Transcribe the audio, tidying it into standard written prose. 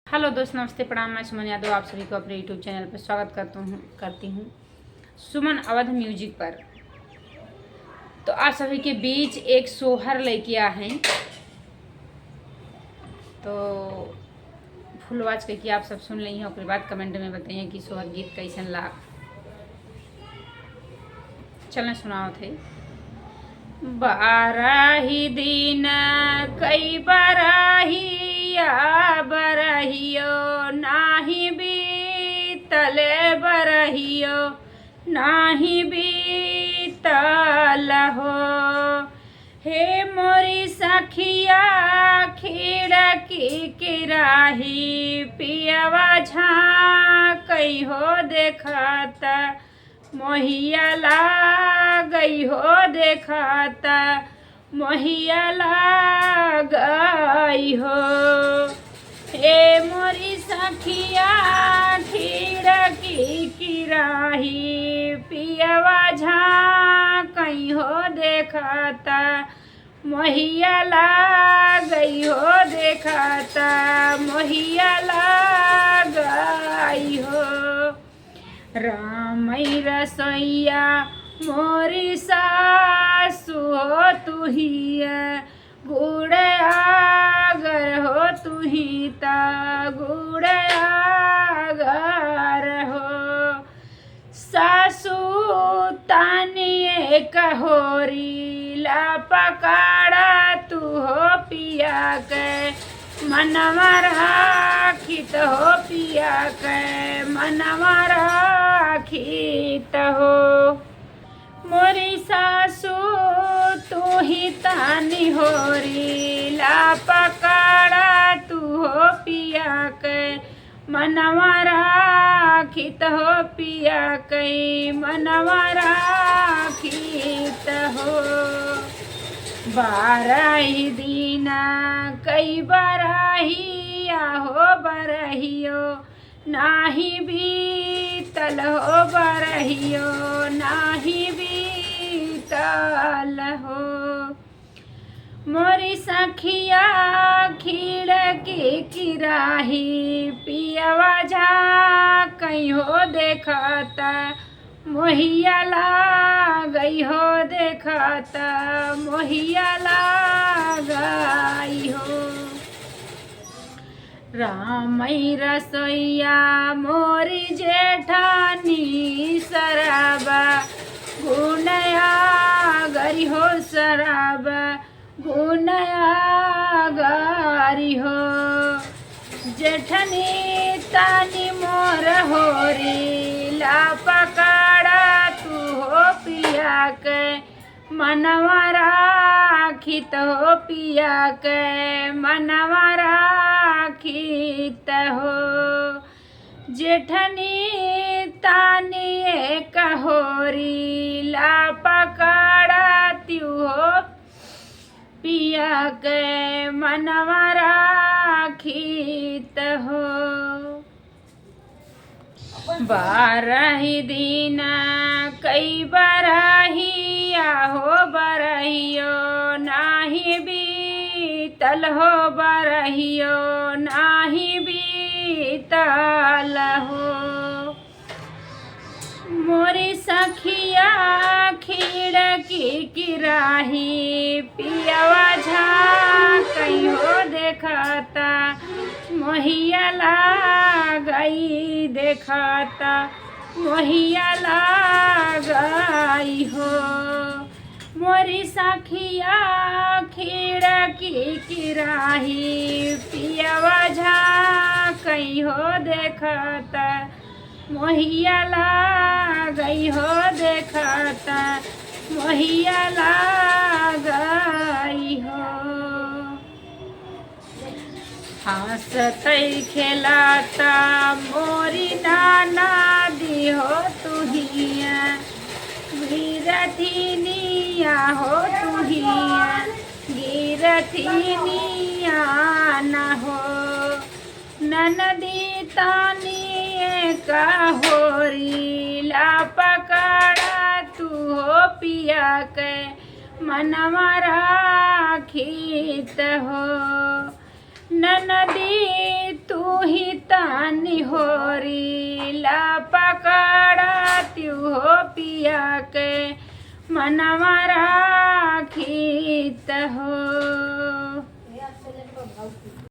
Hello दोस्त, नमस्ते, प्रणाम। मैं सुमन यादव आप सभी को अपने यूट्यूब चैनल पर स्वागत करती हूँ सुमन अवध म्यूजिक पर। तो आप सभी के बीच एक सोहर लेके आ हैं, तो फुल आवाज करके आप सब सुन ली हैं। और बाद कमेंट में बताइए कि सोहर गीत कैसन ला। चलना सुनाओ थे। 12 दिन कई बरहिया बरहियो नाही बीतले बरहियो नाही बीतल हो। हे मोरी सखिया खिड़की किराही पियवा झाँकई हो देखत मोहिया लागई हो देखत मोहिया लागई हो। हे मोरी सखिया खिड़की किराही पियवा झाँकई हो देखत मोहिया लागई हो देखत मोहिया लागई हो। रामई रसोईया मोरी सासु हो तुहिया गुड़ आगर हो तुही ता गुड़ आगर हो। सासु तानिए कहोरी ला पकाड़ा तू हो पिया के मनवा राखित हो पिया के मनवा राखित हो। मोरी सासु तू ही तानी होरी ला पकाड़ा तू हो पिया के मनवा राखित हो पिया के मनवा राखित हो। 12 दिन कई बरहिया हो बरहियो नाही बीतल हो बरहियो नाही बीतल हो। मोरी सखिया खिड़की किराही पियवा झाँकई हो देखत मोहिया लागई हो देखत मोहिया लागई हो। रामई रसोईया मोरी जेठानी शराबा गुनया गरी हो शराबा गुनया गरी हो। जेठनी तानी मोर होरी ला पकाड़ा तू हो पिया के मनवा राखित हो पिया के मनवा राखित हो। जेठनी तानी कहोरी ला पकाड़ा तू हो पिया के मनवा राखित हो। 12 दिन कई बरहिया हो बरहियो नाही बीतल हो बरहियो नाही बीतल हो। मोरी सखिया खिड़की किराही पियवा झाँकई हो देखता मोहिया लागई देखता मोहिया लागई हो। मोरी सखिया खिड़की किराही पियवा झाँकई हो देखता मोहिया लागई हो देखत मोहिया लागई हो। हंसतई खेलाता मोरी नाना दी हो तुहिया गिरथिनिया हो तुहिया गिरथिनिया न हो। ननदी तानी कहोरी ला पकाड़ा तू हो पिया के मनवा राखित हो। ननदी तू ही पिया के मनवा राखी हो।